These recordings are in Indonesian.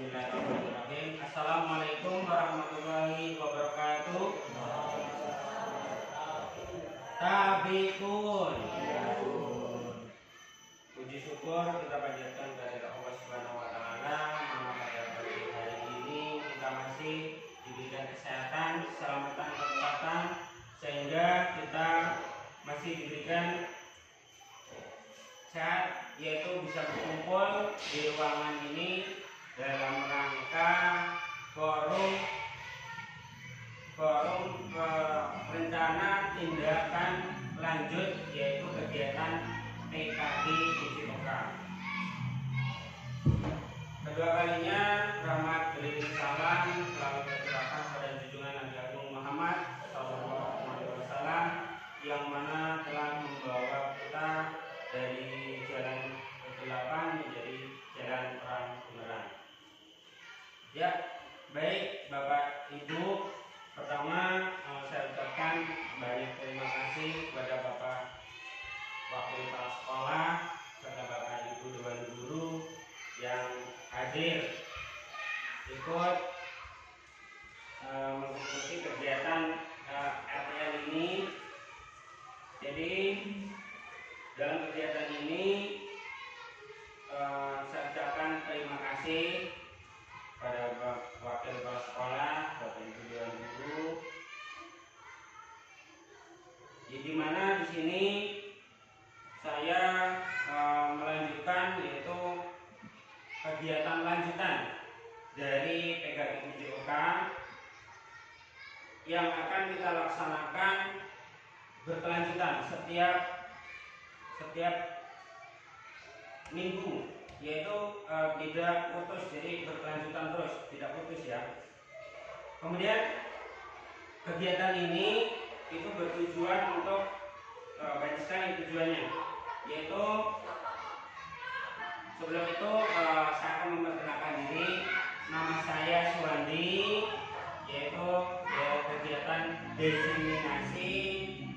Bismillahirrahmanirrahim. Assalamualaikum warahmatullahi wabarakatuh. Tabiun. Puji syukur kita panjatkan kepada Allah Subhanahu wa taala, mana pada pagi hari ini kita masih diberikan kesehatan, keselamatan, kekuatan sehingga kita masih diberikan sehat, yaitu bisa berkumpul di ruangan ini dalam rangka forum rencana tindakan lanjut, yaitu kegiatan PKD PJOK. Kedua kalinya rahmat beliring salam selalu tercurahkan pada junjungan Nabi Agung Muhammad SAW, yang mana telah membawa kita dari jalan kegelapan menjadi jalan terang benderang. Ya, baik Bapak Ibu, pertama saya ucapkan banyak terima kasih kepada Bapak Wakil Kepala Sekolah serta Bapak Ibu Dewan Guru yang hadir ikut mengikuti kegiatan RTL ini. Jadi dalam kegiatan ini saya ucapkan terima kasih pada Wakil Kepala Sekolah, Bapak Ibu Dewan Guru, di mana di sini saya melanjutkan, yaitu kegiatan lanjutan dari PKD PJOK yang akan kita laksanakan berkelanjutan setiap minggu, yaitu tidak putus, jadi berkelanjutan terus, tidak putus ya. Kemudian kegiatan ini itu bertujuan untuk banyak sekali tujuannya, yaitu sebelum itu saya akan memperkenalkan diri. Nama saya Suwandi, yaitu kegiatan diseminasi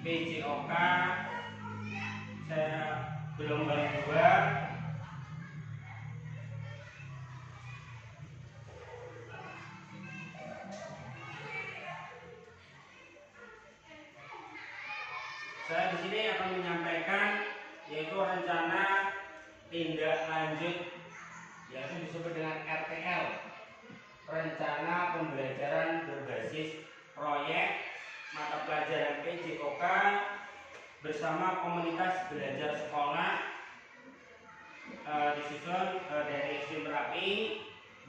PJOK. Saya gelombang 2. Saya di sini akan menyampaikan yaitu rencana tindak lanjut, yaitu disebut dengan RPL, rencana pembelajaran berbasis proyek mata pelajaran PJOK bersama komunitas belajar sekolah, disusun dari SD Merapi,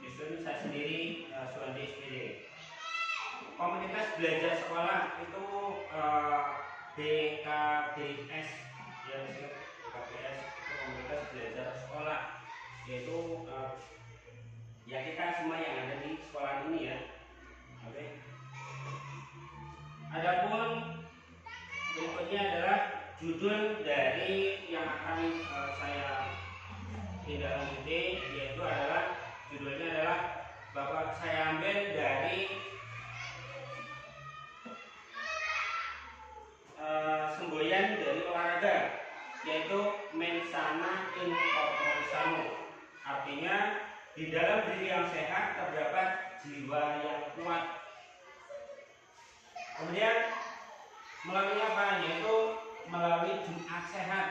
disusun saya sendiri, Suwandi SPD. Komunitas belajar sekolah itu BKBS, ya disebut BKBS, itu komunitas belajar sekolah, yaitu ya kita semua yang ada di sekolah ini ya. Oke. Adapun berikutnya adalah judul dari yang akan saya tindak lanjuti, yaitu adalah judulnya adalah Bapak saya ambil dari semboyan dari olahraga, yaitu mensana in corpore sano. Artinya di dalam diri yang sehat terdapat jiwa yang kuat. Kemudian melalui apa? Yaitu melalui Jumat Sehat,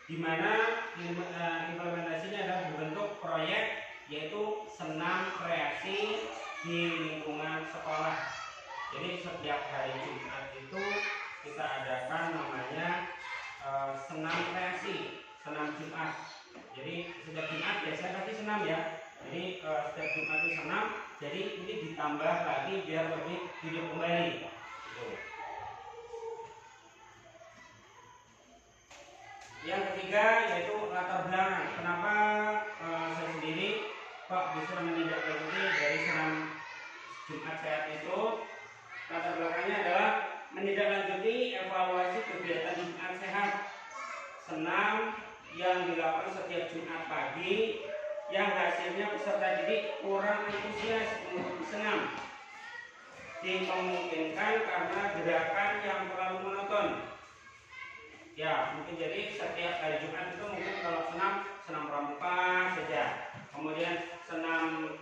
di mana implementasinya adalah berbentuk proyek, yaitu senam kreasi di lingkungan sekolah. Jadi setiap hari Jumat itu kita adakan namanya senam kreasi, senam Jumat. Jadi setiap Jumat biasanya pasti senam ya. Jadi setiap Jumat itu senam. Jadi ini ditambah lagi biar lebih hidup kembali. Gitu. Yang ketiga yaitu latar belakang. Kenapa saya sendiri kok bisa menindaklanjuti dari senam Jumat Sehat itu? Latar belakangnya adalah menindaklanjuti evaluasi kegiatan Jumat Sehat senam yang dilakukan setiap Jumat pagi, yang hasilnya peserta didik kurang antusias mengikuti senam, dimungkinkan karena gerakan yang terlalu monoton. Ya, mungkin jadi setiap hari Jumat itu mungkin kalau senam pramuka saja, kemudian senam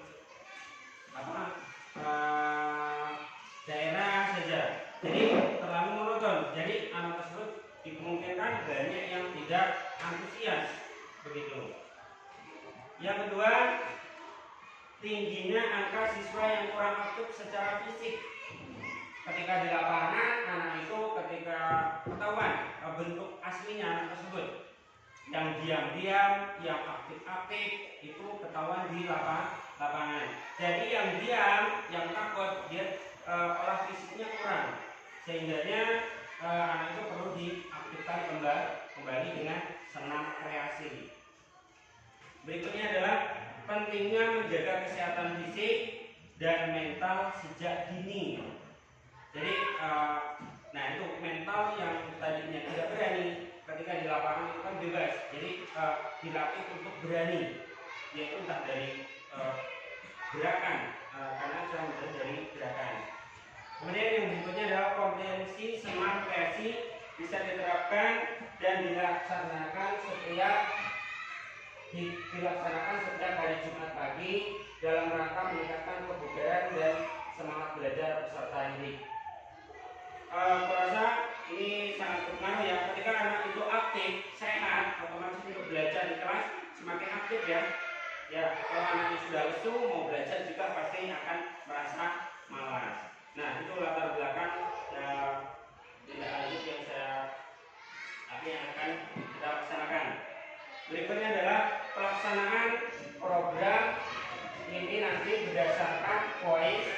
banyak yang tidak antusias begitu. Yang kedua, tingginya angka siswa yang kurang aktif secara fisik. Ketika di lapangan, anak itu ketika ketahuan bentuk aslinya anak tersebut, yang diam-diam, yang aktif-aktif, itu ketahuan di lapangan. Jadi yang diam, yang takut, dia olah fisiknya kurang, sehingga anak itu perlu diaktifkan kembali dengan senam kreasi. Berikutnya adalah pentingnya menjaga kesehatan fisik dan mental sejak dini. Jadi, nah itu mental yang tadinya tidak berani ketika di lapangan itu kan bebas. Jadi dilatih untuk berani, yaitu entah dari gerakan, karena saya mulai dari gerakan. Kemudian yang berikutnya adalah kompetensi senam kreasi bisa diterapkan dan dilaksanakan setiap hari Jumat pagi dalam rangka meningkatkan kebugaran dan semangat belajar peserta didik. Kurasa ini sangat berpengaruh ya. Ketika anak itu aktif, sehat, otomatis untuk belajar di kelas semakin aktif ya. Ya, kalau anaknya sudah lesu mau belajar juga pasti akan merasa malas. Nah, itu latar belakang tindak lanjut yang akan kita laksanakan. Berikutnya adalah pelaksanaan program ini nanti berdasarkan voice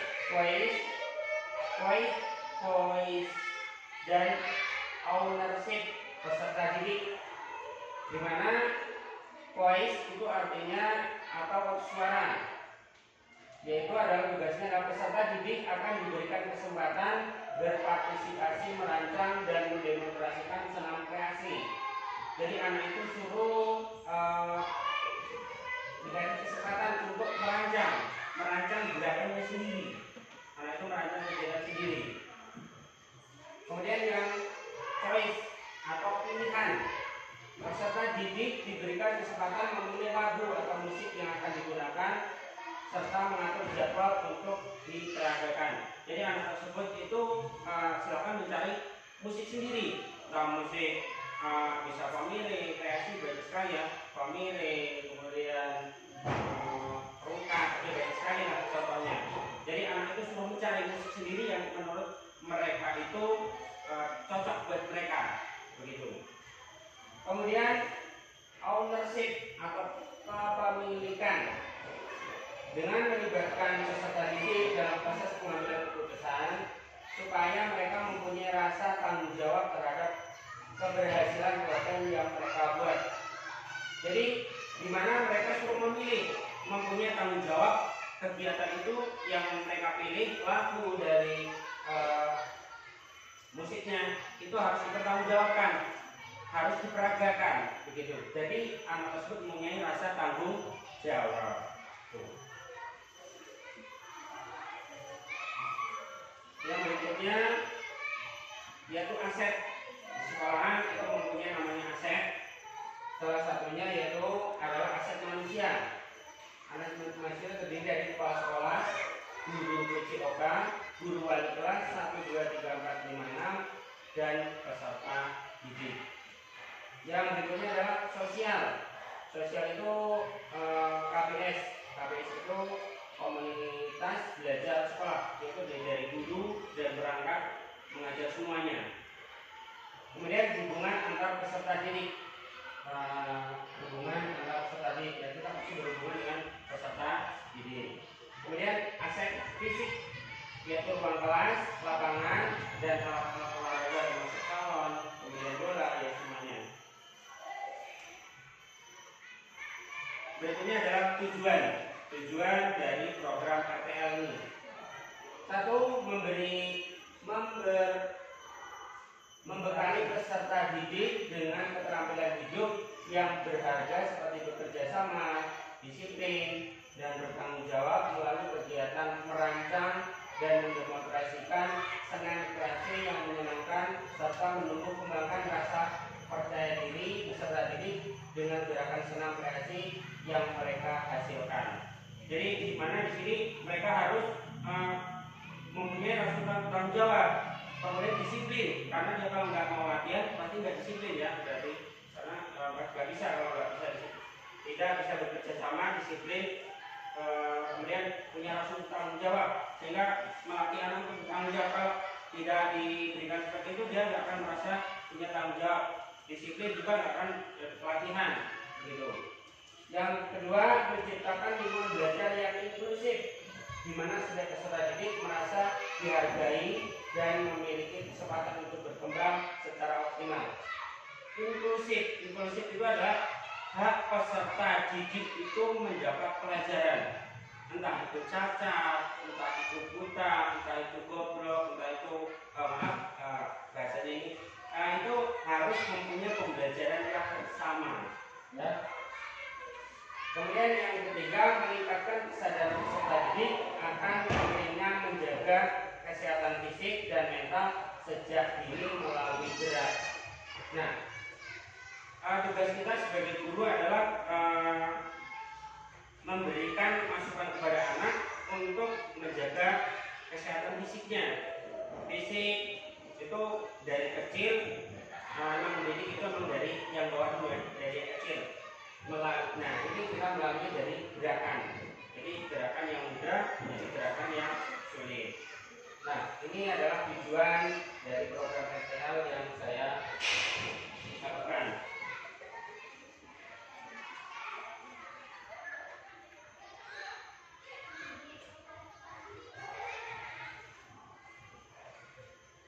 dan ownership peserta didik, di mana voice itu artinya atau suara, yaitu adalah tugasnya adalah peserta didik akan diberikan kesempatan berpartisipasi merancang dan mendemonstrasikan senam kreasi. Jadi anak itu suruh diberi kesempatan untuk merancang gerakannya sendiri. Anak itu merancang gerakan sendiri. Kemudian yang choice atau pilihan, peserta didik diberikan kesempatan memilih lagu atau musik yang akan digunakan serta mengatur jadwal untuk diperagakan. Jadi anak tersebut itu silakan mencari musik sendiri, entah musik bisa family, kreasi banyak sekali ya, family, kemudian rungkat, banyak sekali lah contohnya. Jadi anak itu suruh mencari musik sendiri yang menurut mereka itu cocok buat mereka, begitu. Kemudian ownership atau kepemilikan, dengan melibatkan peserta didik dalam proses pengambilan keputusan supaya mereka mempunyai rasa tanggung jawab terhadap keberhasilan program yang mereka buat. Jadi di mana mereka suruh memilih, mempunyai tanggung jawab kegiatan itu yang mereka pilih, lagu dari musiknya itu harus dipertanggungjawabkan, harus diperagakan, begitu. Jadi anak tersebut mempunyai rasa tanggung jawab. Yang berikutnya yaitu aset. Di sekolahan itu mempunyai namanya aset. Salah satunya yaitu adalah aset manusia. Aset manusia terdiri dari kepala sekolah, guru PCOK, guru wali kelas 1, 2, 3, 4, 5, 6 dan peserta didik. Yang berikutnya adalah sosial. Sosial itu KPS. KPS itu komunitas belajar sekolah, yaitu dari guru dan berangkat mengajar semuanya. Kemudian hubungan antar peserta didik, ya kita pasti berhubungan dengan peserta didik. Kemudian aset fisik, yaitu ruang kelas, lapangan dan alat-alat olahraga termasuk salon, kemudian bola, ya semuanya. Berikutnya adalah tujuan dari program RTL ini. Satu, membekali peserta didik dengan keterampilan hidup yang berharga seperti bekerja sama, disiplin, dan bertanggung jawab melalui kegiatan merancang dan mendemonstrasikan senam kreasi yang menyenangkan serta menumbuh kembangkan rasa percaya diri peserta didik dengan gerakan senam kreasi yang mereka hasilkan. Jadi di mana di sini mereka harus mempunyai rasa tanggung jawab Kemudian disiplin, karena dia kalau nggak mau latihan pasti nggak disiplin ya, berarti karena nggak bisa kalau nggak bisa tidak bisa bekerja sama, disiplin, kemudian punya rasa tanggung jawab, sehingga melatih anak untuk bertanggung jawab. Kalau tidak diberikan seperti itu dia nggak akan merasa punya tanggung jawab. Disiplin juga nggak akan pelatihan gitu. Yang kedua, menciptakan lingkungan belajar yang inklusif, di mana setiap peserta didik merasa dihargai dan memiliki kesempatan untuk berkembang secara optimal. Inklusif itu adalah hak peserta didik itu mendapat pelajaran, entah itu cacat, entah itu buta, entah itu goblok, entah itu bahasanya ini, itu harus mempunyai pembelajaran yang sama, ya. Kemudian yang ketiga, meningkatkan kesadaran peserta didik akan pentingnya menjaga kesehatan fisik dan mental sejak dini melalui gerak. Nah, tugas kita sebagai guru adalah memberikan masukan kepada anak untuk menjaga kesehatan fisiknya. Fisik itu dari kecil, mendidik itu memang dari yang bawah dulu, dari kecil. Nah, ini kita melalui dari gerakan. Jadi gerakan yang mudah menjadi gerakan yang sulit. Nah, ini adalah tujuan dari program STL yang saya lakukan.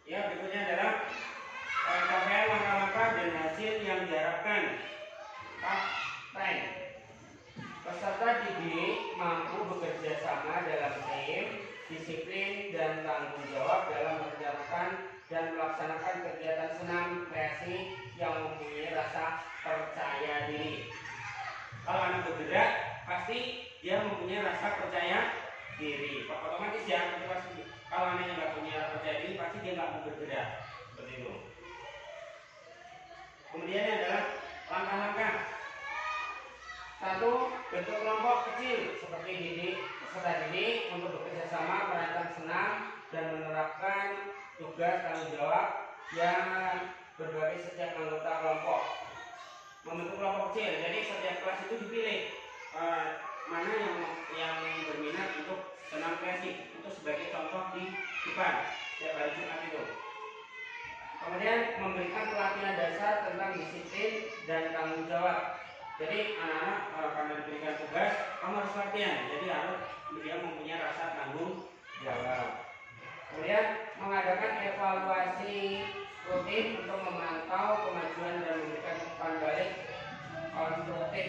Ya, berikutnya adalah capaian langkah-langkah dan hasil yang diharapkan. Peserta didik mampu bekerja sama dalam tim, disiplin dan tanggung jawab dalam merencanakan dan melaksanakan kegiatan senam kreasi yang mempunyai rasa percaya diri. Kalau anak bergerak, pasti dia mempunyai rasa percaya diri. Otomatis ya, kalau anaknya nggak punya percaya diri, pasti dia nggak mau bergerak. Seperti itu. Kemudian adalah langkah-langkah. 1. Bentuk kelompok kecil seperti peserta didik untuk bekerja sama merancang senam dan menerapkan tugas tanggung jawab yang berbagai setiap anggota kelompok. Membentuk kelompok kecil, jadi setiap kelas itu dipilih mana yang berminat untuk senam kreasi, itu sebagai contoh di depan setiap hari Jumat itu. Kemudian memberikan pelatihan dasar tentang disiplin dan tanggung jawab. Jadi anak-anak karena diberikan tugas, kamu harus latihan. Jadi harus dia mempunyai rasa tanggung jawab. Kemudian mengadakan evaluasi rutin untuk memantau kemajuan dan memberikan umpan balik konstruktif.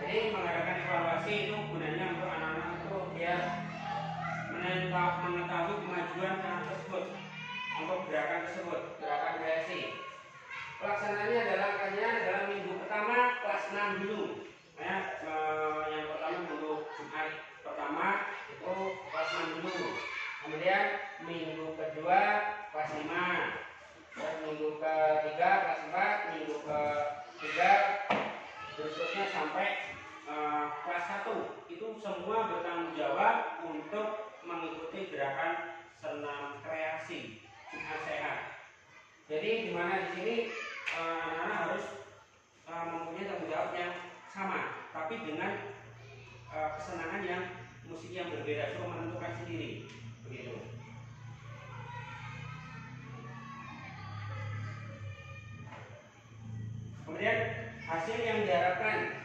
Jadi mengadakan evaluasi itu gunanya untuk anak-anak itu dia mengetahui kemajuan anak tersebut untuk gerakan tersebut, gerakan kreasi. Pelaksanaannya adalah minggu pertama kelas 6 dulu. Yang pertama minggu Jumat pertama itu kelas 6 dulu. Kemudian minggu kedua kelas 5. Minggu ketiga kelas 4, minggu ketiga berikutnya sampai kelas 1. Itu semua bertanggung jawab untuk mengikuti gerakan senam kreasi Jumat sehat. Jadi di mana di sini anak-anak harus mempunyai tanggung jawab yang sama, tapi dengan kesenangan yang musik yang berbeda, so menentukan sendiri, begitu. Kemudian hasil yang diharapkan,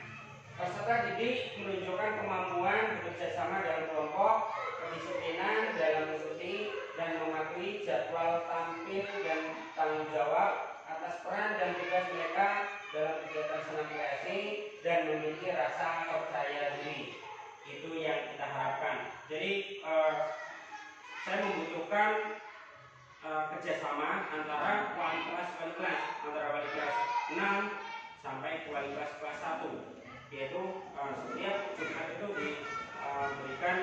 peserta didik menunjukkan kemampuan bekerja sama dalam kelompok, kedisiplinan dalam mengikuti dan mematuhi jadwal tampil dan tanggung jawab atas peran dan tugas mereka dalam kegiatan senam kreasi dan memiliki rasa percaya diri. Itu yang kita harapkan. Jadi saya membutuhkan kerjasama antara wali kelas, antara wali kelas 6 sampai wali kelas 1, yaitu setiap Jumat itu diberikan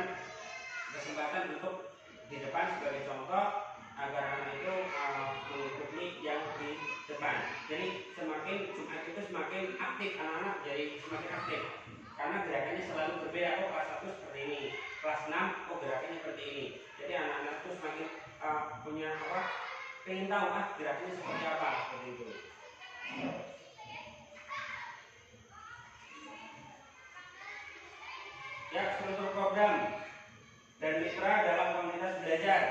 kesempatan untuk di depan sebagai contoh agar anak itu mengikuti yang di depan. Jadi semakin Jumat itu semakin aktif anak-anak, jadi semakin aktif karena gerakannya selalu berbeda. Kelas 1 seperti ini, kelas 6 gerakannya seperti ini. Jadi anak-anak itu semakin punya pengen tahu gerakannya seperti apa seperti itu. Ya, struktur program dan mitra dalam komunitas belajar.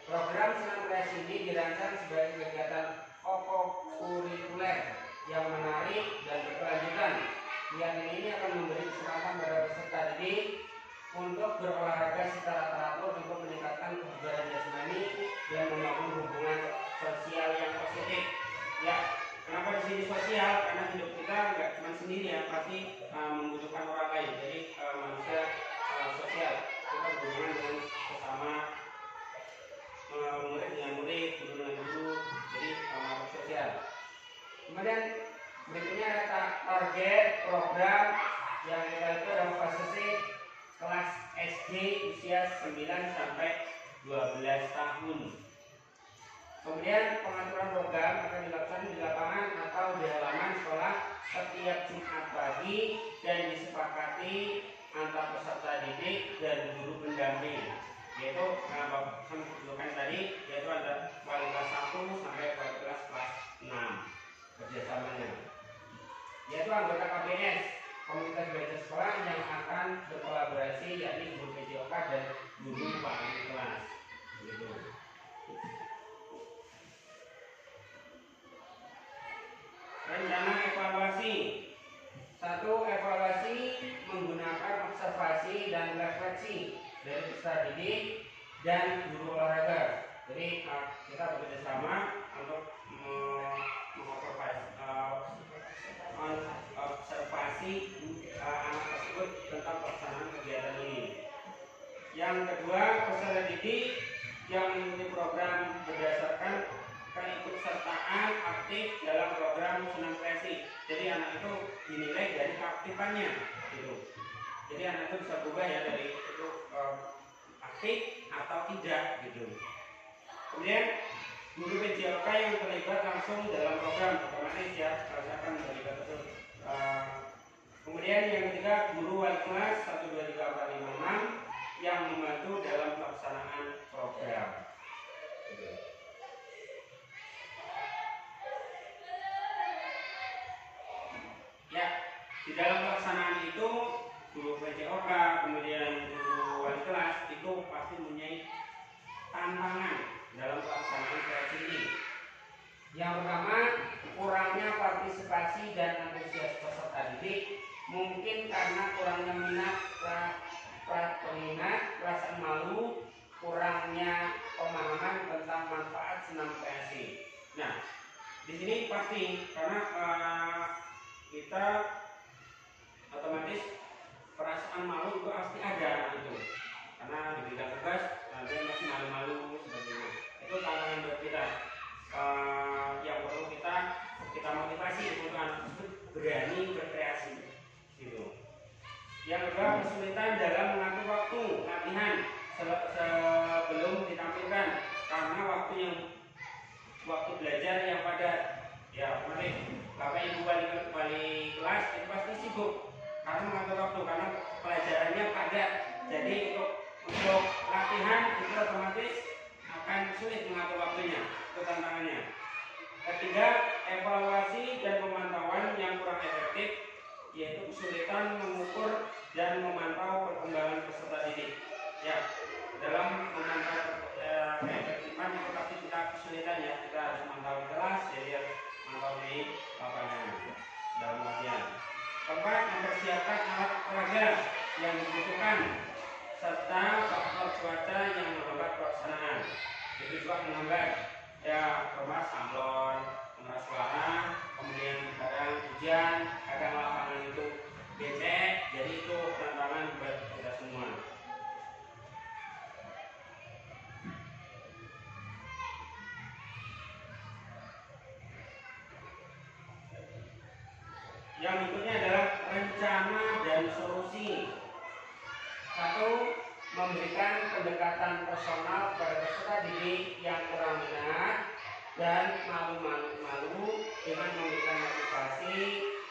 Program senam kreasi ini dirancang sebagai kegiatan kurikuler yang menarik dan berkelanjutan. Kegiatan ini akan memberi kesempatan pada peserta didik untuk berolahraga secara teratur untuk meningkatkan kebugaran jasmani dan membangun hubungan sosial yang positif. Ya, kenapa di sini sosial? Karena hidup kita nggak cuma sendiri ya, pasti membutuhkan orang lain. Jadi manusia sosial, kita berhubungan dengan sesama, murid dengan murid, guru dengan guru. Jadi makhluk sosial. Kemudian berikutnya ada target program yang kita itu adalah fase C, kelas SD usia 9 sampai 12 tahun. Kemudian pengaturan program akan dilakukan di lapangan atau di halaman sekolah setiap Jumat pagi dan disepakati antar peserta didik dan guru pendamping, yaitu sebutkan tadi, yaitu ada wali kelas 1 sampai wali kelas 6 kerjasamanya, yaitu anggota KBS komunitas belajar sekolah yang akan berkolaborasi, yakni guru PJOK dan guru wali kelas. Gitu. Rencana evaluasi. 1. Evaluasi menggunakan observasi dan refleksi dari peserta didik dan guru olahraga. Jadi kita bekerjasama untuk observasi anak tersebut tentang pelaksanaan kegiatan ini. Yang kedua, peserta didik yang mengikuti program berdasarkan keikutsertaan aktif dalam program senam kreasi. Jadi anak itu dinilai dari keaktifannya, gitu. Jadi anak itu bisa berubah ya dari itu aktif atau tidak, gitu. Kemudian guru PJOK yang terlibat langsung dalam program otomatis ya, saya akan terlibat betul. Kemudian yang ketiga, guru wali kelas 1, 2, 3, 4, 5, 6 yang membantu dalam pelaksanaan program. Ya, di dalam pelaksanaan itu guru PJOK, kemudian guru wali kelas itu pasti mempunyai tantangan dalam pelaksanaan kreasi ini. Yang pertama, kurangnya partisipasi dan antusias peserta didik, mungkin karena kurangnya minat, perasaan malu, kurangnya pemahaman tentang manfaat senam kreasi. Nah, di sini pasti karena kita otomatis perasaan malu itu pasti ada itu, karena diberikan tugas dia masih malu-malu sebagainya. Itu tantangan buat kita. Yang perlu kita motivasi untuk anak tersebut berani berkreasi, gitu. Yang kedua, kesulitan dalam mengatur waktu latihan sebelum ditampilkan karena waktu belajar yang padat. Ya, kemarin Bapak Ibu wali kelas itu pasti sibuk karena mengatur waktu, karena pelajarannya padat. Jadi untuk latihan itu otomatis akan sulit mengatur waktunya, itu tantangannya. Ketiga, evaluasi dan pemantauan yang kurang efektif, yaitu kesulitan mengukur dan memantau perkembangan peserta didik. Ya, dalam memantau keefektifan itu pasti kita kesulitan ya, kita harus memantau kelas, jadi harus memantau di lapangan dalam latihan. Keempat, mempersiapkan alat peraga yang dibutuhkan serta faktor cuaca yang menghambat pelaksanaan. Itu juga menghambat ya, rumah sablon, pengeras suara, kemudian kadang hujan, kadang lapangan itu becek, jadi itu tantangan buat kita semua. Yang berikutnya adalah rencana dan solusi. 1. Memberikan pendekatan personal kepada peserta didik yang kurang minat dan malu-malu dengan memberikan motivasi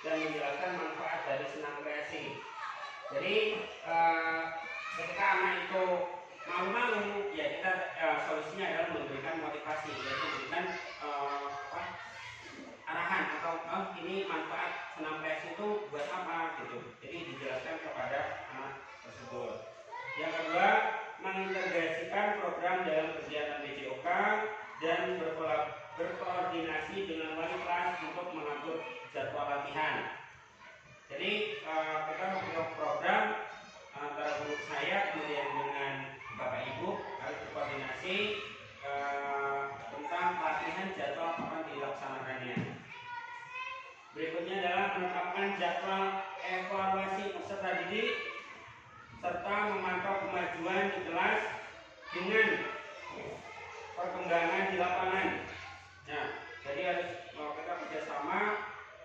dan menjelaskan manfaat dari senam kreasi. Jadi ketika anak itu malu-malu, ya kita solusinya adalah memberi ini manfaat senam kreasi itu buat apa gitu. Jadi dijelaskan kepada anak tersebut. Yang kedua, mengintegrasikan program dalam kegiatan BCOK dan berkoordinasi dengan wali kelas untuk mengatur jadwal latihan. Jadi kita membuat program antara guru saya kemudian dengan Bapak Ibu harus berkoordinasi tentang latihan jadwal kapan dilaksanakannya. Berikutnya adalah menetapkan jadwal evaluasi peserta didik serta memantau kemajuan di kelas dengan perkembangan di lapangan. Nah, jadi harus kita bekerjasama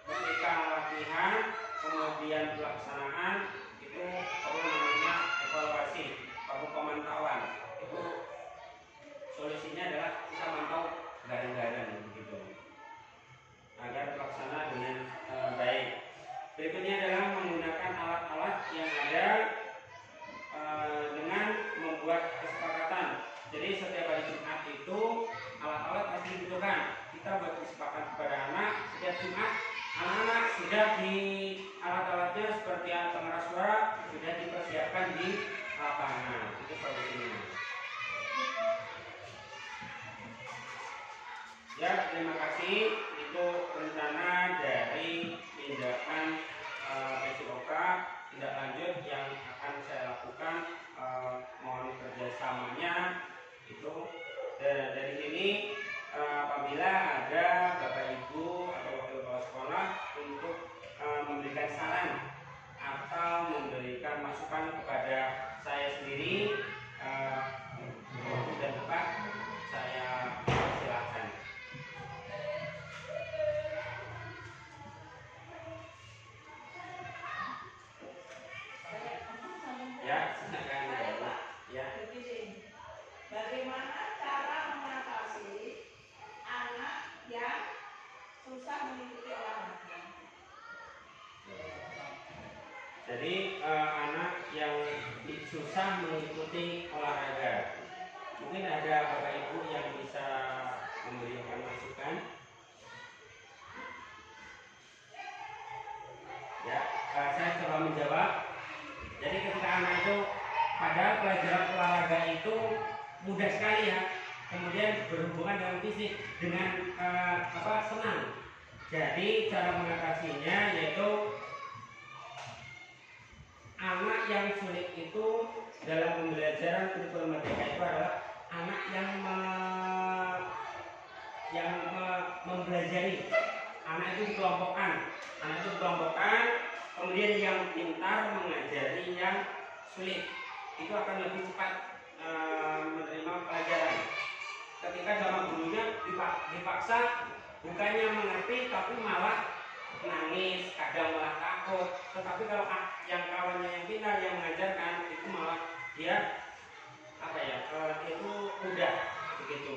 ketika latihan kemudian pelaksanaan itu perlu namanya evaluasi atau pemantauan. Itu solusinya adalah kita mantau bareng-bareng begitu agar terlaksana dengan baik. Berikutnya adalah menggunakan alat-alat yang ada dengan membuat kesepakatan. Jadi setiap hari Jumat itu alat-alat pasti dibutuhkan. Kita buat kesepakatan kepada anak setiap Jumat anak-anak sudah di alat-alatnya seperti pengeras suara sudah dipersiapkan di lapangan. Itu solusinya. Ya, terima kasih. Itu rencana dari tindakan BCOK tindak lanjut yang akan saya lakukan. Mohon kerjasamanya itu dari sini. Apabila ada Bapak Ibu atau wakil kepala sekolah untuk memberikan saran atau memberikan masukan kepada saya sendiri waktu dan tempat, saya silakan. Ya, silakan. Ya. Bagaimana cara mengatasi anak yang susah mengikuti olahraga? Jadi anak yang susah mengikuti olahraga, mungkin ada Bapak Ibu yang bisa memberikan masukan. Ya, saya coba menjawab. Jadi ketika anak itu padahal pelajaran olahraga itu mudah sekali ya, kemudian berhubungan dengan fisik dengan senang. Jadi cara mengatasinya yaitu anak yang sulit itu dalam pembelajaran kurikulum merdeka itu adalah anak yang mempelajari. Anak itu dikelompokkan, kemudian yang pintar mengajari yang sulit. Itu akan lebih cepat menerima pelajaran. Ketika sama gurunya dipaksa, bukannya mengerti tapi malah nangis, kadang malah takut. Tetapi kalau yang kawannya yang pintar yang mengajarkan itu malah dia itu mudah begitu.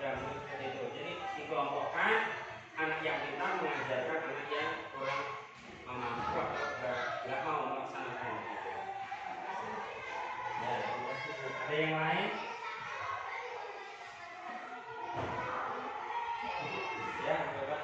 Ya, seperti itu. Jadi dikelompokkan, anak yang pintar mengajarkan anak yang kurang mampu atau nggak mau melaksanakan gitu. Ya, ada yang lain? Ya, coba.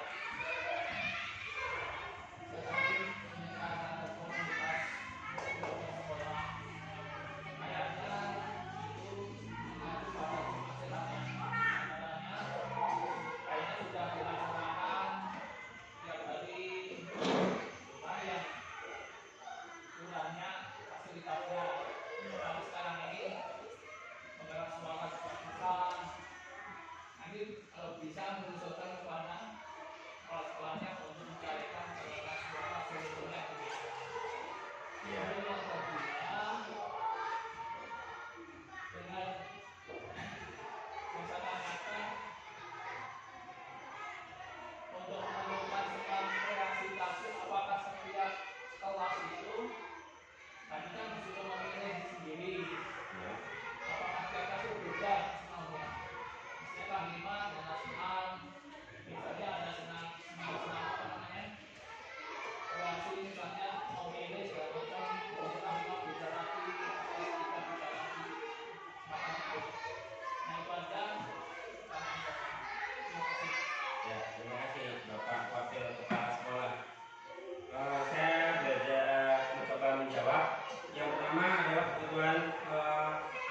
Yang pertama adalah kebutuhan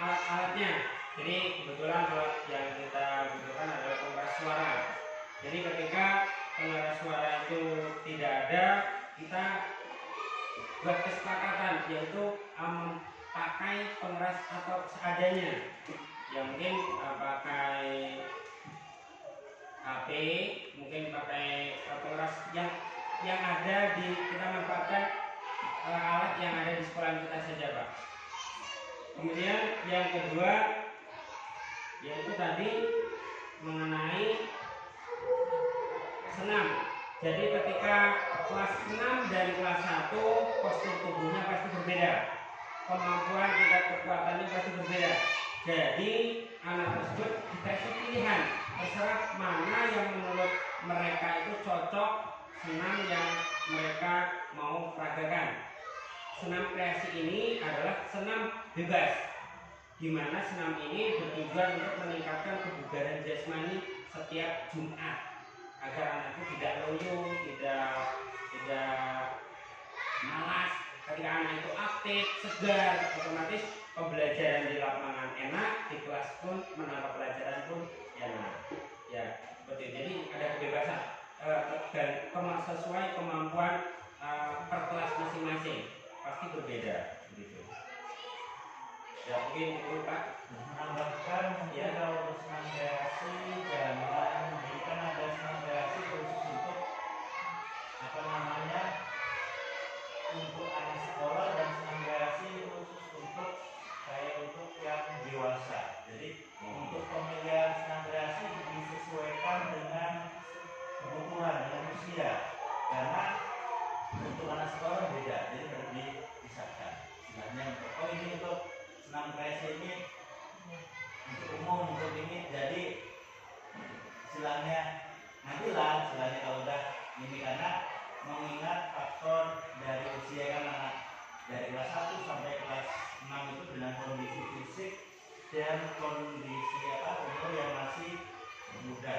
alat-alatnya. Jadi kebetulan alat yang kita butuhkan adalah pengeras suara. Jadi ketika pengeras suara itu tidak ada, kita buat kesepakatan yaitu pakai pengeras atau seadanya. Ya mungkin pakai HP, mungkin pakai pengeras yang ada di kita manfaatkan alat yang ada di sekolah kita saja, Pak. Kemudian yang kedua yaitu tadi mengenai senam. Jadi ketika kelas 6 dan kelas 1 postur tubuhnya pasti berbeda, kemampuan tingkat kekuatannya pasti berbeda. Jadi anak tersebut dikasih pilihan, terserah mana yang menurut mereka itu cocok senam yang mereka mau peragakan. Senam kreasi ini adalah senam bebas, di mana senam ini bertujuan untuk meningkatkan kebugaran jasmani setiap Jumat agar anak itu tidak loyo, tidak malas. Ketika anak itu aktif, segar, otomatis pembelajaran di lapangan enak, di kelas pun menangkap pelajaran pun enak. Ya, seperti itu. Jadi ada kebebasan dan sesuai kemampuan per kelas masing-masing. Pasti berbeda begitu. Ya mungkin itu Pak menambahkan ya kalau untuk senam kreasi jangan jadi kan ada senam kreasi khusus untuk apa namanya untuk anak sekolah dan senam kreasi khusus untuk yang dewasa. Jadi untuk pemilihan senam kreasi disesuaikan dengan kebutuhan dengan usia karena untuk anak sekolah beda, jadi harus dipisahkan. Istilahnya untuk ini untuk senam kreasi ini untuk umum, untuk ini jadi istilahnya nantilah istilahnya kalau udah ini karena mengingat faktor dari usia kan anak dari kelas 1 sampai kelas 6 itu dengan kondisi fisik dan kondisi umur yang masih muda,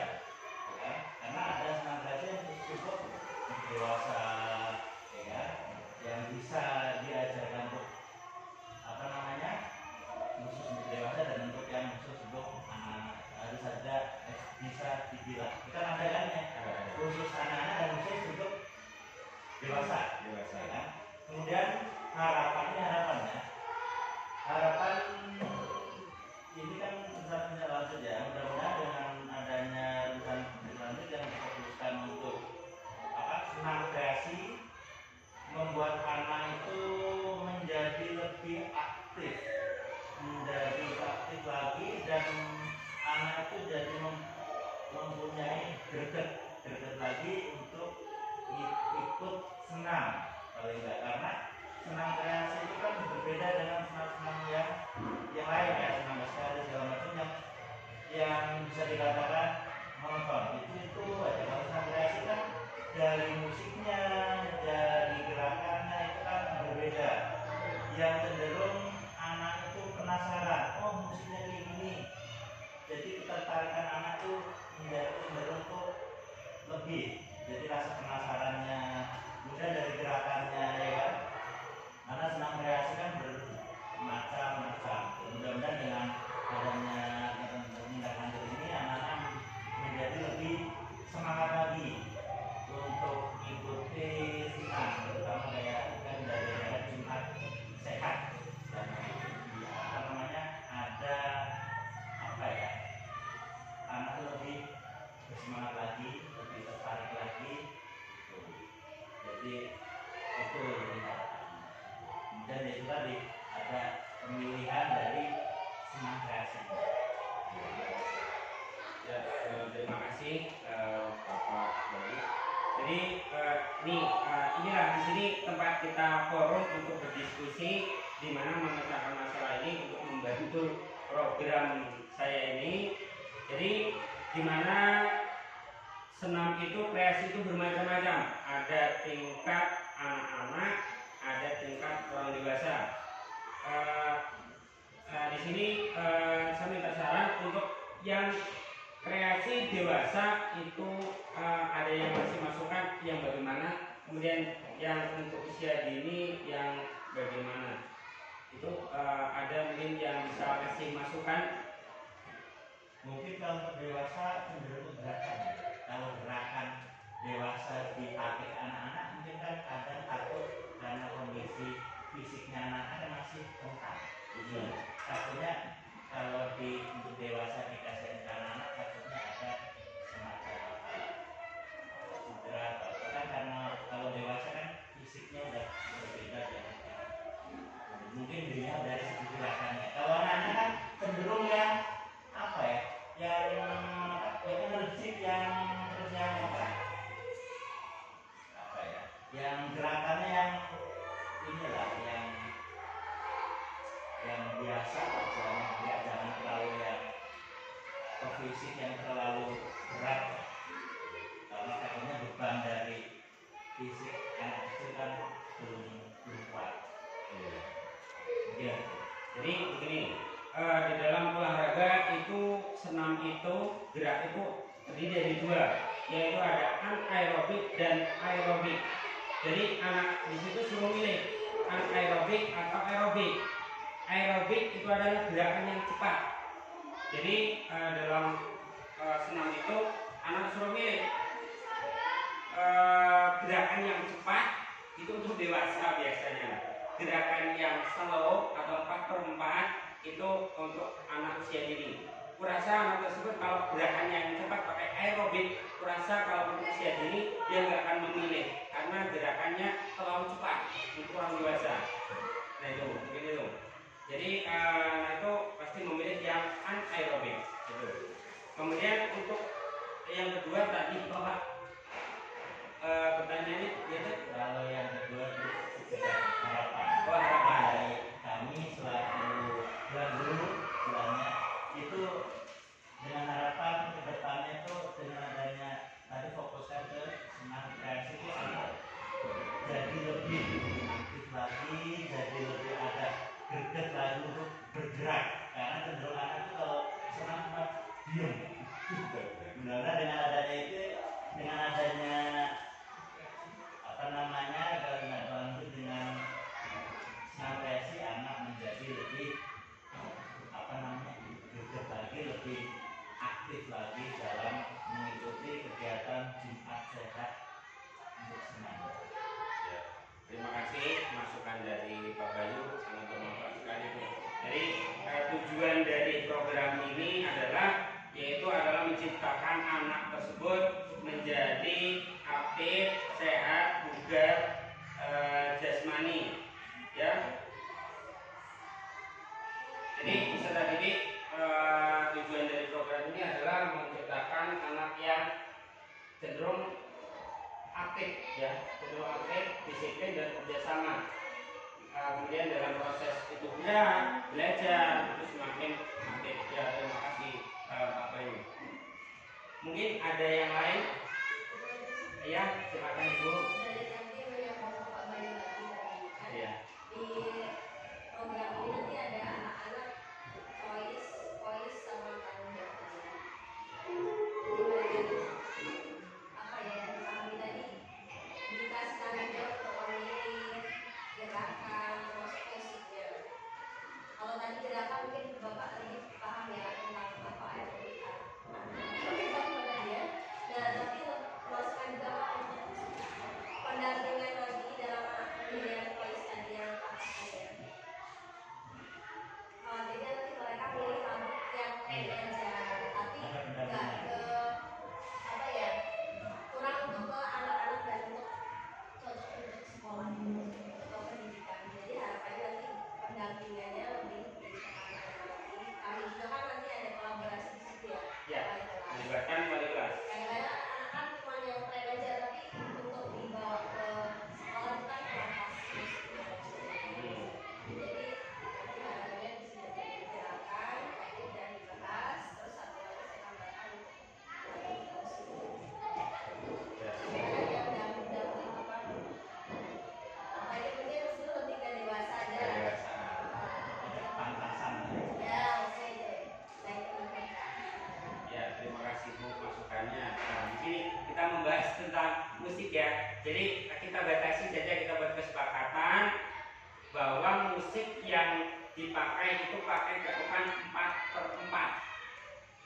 ya. Karena ada senam kreasi yang cukup dewasa, ya, yang bisa diajarkan untuk apa namanya khusus untuk dewasa dan untuk yang khusus untuk anak-anak harus ada bisa dibilang kita ada kan ya khusus anak-anak dan khusus untuk dewasa ya kan. Kemudian harapan ini kan rencana tindak lanjut ya, mudah-mudahan dengan adanya rencana tindak lanjut yang difokuskan untuk senam kreasi membuat anak itu menjadi lebih aktif lagi dan anak itu jadi mempunyai greget lagi untuk ikut senam paling enggak, karena senam kreasi itu kan berbeda dengan senam-senam yang lain ya, senam sekali segala macam yang bisa dikatakan monoton itu aja. Kalau senam kreasi kan dari musiknya, dari gerakannya itu kan berbeda, yang cenderung anak itu penasaran, oh musiknya kayak gini, jadi ketertarikan anak itu menjadi cenderung tuh lebih, jadi rasa penasarannya mudah dari gerakannya ya kan. Karena senam kreasi kan bermacam-macam. Mudah-mudahan dengan adanya tindak lanjut ini anak-anak menjadi lebih semangat lagi untuk ikuti senam, terutama kayak kan dari Jumat sehat dan apa namanya ada apa ya, anak lebih bersemangat lagi, lebih tertarik lagi gitu. Jadi itu yang harapannya. Kemudian itu tadi ada pemilihan dari senam kreasi. ya. Terima kasih Bapak Dodi. Jadi inilah di sini tempat kita forum untuk berdiskusi, di mana memecahkan masalah ini untuk membantu program saya ini. Jadi di mana senam itu kreasi itu bermacam-macam, ada tingkat anak-anak, ada tingkat orang dewasa. Di sini saya minta saran untuk yang kreasi dewasa itu ada yang masih masukan yang bagaimana, kemudian yang untuk usia dini yang bagaimana. kalau untuk dewasa cenderung ke gerakan. Kalau gerakan dewasa dipakai ke anak-anak mungkin kan kadang takut karena kondisi fisiknya anak-anak kan masih rentan. Takutnya kalau untuk dewasa dikasih ke anak-anak takutnya ada semacam apa cedera atau apa kan, karena kalau dewasa kan fisiknya udah berbeda dengan mungkin dilihat dari segi gerakannya. Kalau anak-anak kan cenderung yang apa ya, yang energik, yang terus yang apa ya, yang gerakannya yang inilah yang biasa aja, ya jangan terlalu yang ke fisik yang terlalu berat, karena takutnya beban dari fisik anak kecil kan belum kuat. Ya. Jadi begini, di dalam olahraga itu senam itu gerak itu terdiri dari dua, yaitu ada anaerobik dan aerobik. Jadi anak di situ suruh milih anaerobik atau aerobik. Aerobik itu adalah gerakan yang cepat. Jadi dalam senam itu anak suruh milih gerakan yang cepat itu untuk dewasa biasanya. Gerakan yang slow atau 4/4 itu untuk anak usia dini. Kurasa anak tersebut kalau gerakannya yang cepat pakai aerobik, kurasa kalau untuk usia dini dia nggak akan memilih karena gerakannya terlalu cepat untuk orang dewasa. Nah itu mungkin itu. Jadi itu pasti memilih yang anaerobik. Gitu. Kemudian untuk yang kedua tadi Bapak pertanyaannya yaitu Kalau yang kedua itu sekedar harapan. harapan Dari kami selaku guru istilahnya itu dengan harapan ke depannya itu dengan adanya tadi fokuskan ke senam kreasi itu agar jadi lebih aktif lagi, jadi lebih ada greget lagi untuk bergerak, karena cenderung anak itu kalau senam cuma diem. Benar-benar dengan adanya itu, dengan adanya apa namanya, kalau bantu dengan senam kreasi anak menjadi lebih apa namanya greget lagi, lebih aktif lagi dalam mengikuti kegiatan Jumat Sehat untuk senam. ya. Terima kasih masukan dari Pak Bayu, sangat bermanfaat sekali. Jadi tujuan dari program ini yaitu adalah menciptakan anak tersebut menjadi aktif, sehat, bugar, jasmani, ya. Jadi peserta didik tujuan dari program ini adalah menciptakan anak yang cenderung aktif, ya, cenderung aktif, disiplin dan kerjasama. Kemudian dalam proses itu belajar itu semakin aktif. Ya, terima kasih Pak Bayu. Mungkin ada yang lain? Ya, silakan Ibu. Dari tadi menyambung Pak Bayu lagi kan Ya. di program ini nanti ada anak-anak voice sama tanggung jawabnya. Jadi mereka tuh apa ya, yang kami tadi dikasih tanggung jawab untuk memilih gerakan termasuk musiknya. Kalau tadi gerakan mungkin Bapak lebih paham ya tentang apa aerobik tadi ya. Nah tapi masukan juga Pak untuk pendampingan nanti dalam pemilihan voice tadi yang Pak saya. Jadi nanti mereka pilih lagu yang pendek aja, tapi nggak ke apa ya, kurang untuk ke anak-anak dan untuk cocok untuk sekolah atau pendidikan. Jadi harapannya nanti pendampingannya lebih ke anak-anak lagi, kami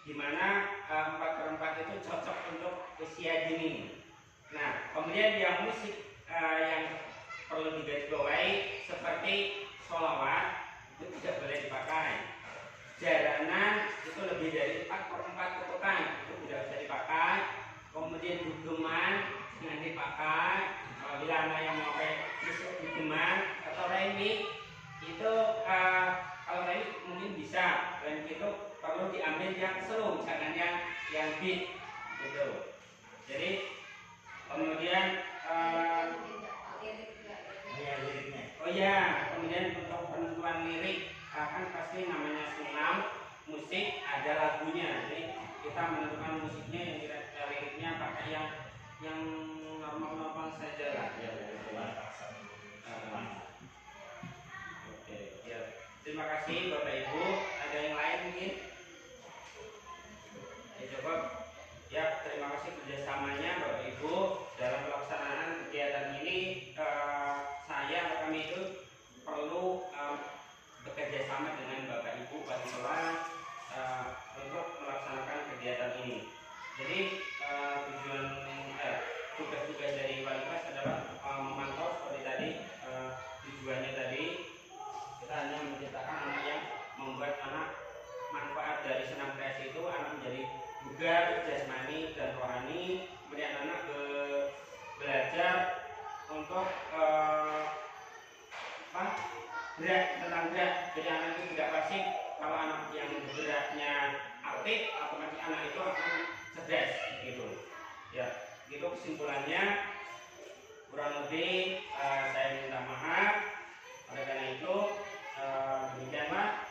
dimana 4/4 itu cocok untuk usia dini. Nah, kemudian yang musik yang perlu digarisbawahi seperti sholawat itu tidak boleh dipakai. Jaranan itu lebih dari 4/4 ketukan itu tidak bisa dipakai. Kemudian dugeman jangan dipakai. Apabila anak yang mau pakai musik dugeman atau remix itu kalau remix mungkin bisa, dan itu perlu diambil yang slow, jangan yang beat gitu. Jadi kemudian oh ya, kemudian untuk penentuan lirik kan pasti namanya senam musik ada lagunya. Jadi kita menentukan musiknya yang kira-kira liriknya pakai yang normal-normal saja lah. Ya, oke, ya. Terima kasih Bapak Ibu. Ada yang lain mungkin? Ya, coba. Ya, terima kasih kerjasamanya Bapak Ibu dalam pelaksanaan kegiatan ini. Saya atau kami itu perlu bekerja sama dengan Bapak Ibu wali kelas untuk melaksanakan kegiatan ini. Jadi tugas-tugas dari wali kelas adalah memantau seperti tadi. Tujuannya tadi kita hanya menciptakan anak yang membuat anak manfaat dari senam kreasi itu anak menjadi bugar, jasmani dan rohani. Kemudian anak belajar untuk gerak, tentang gerak. Jadi anak itu tidak pasif. Kalau anak yang geraknya aktif, otomatis anak itu akan cerdas gitu. Ya, itu kesimpulannya. Kurang lebih saya minta maaf. Oleh karena itu demikianlah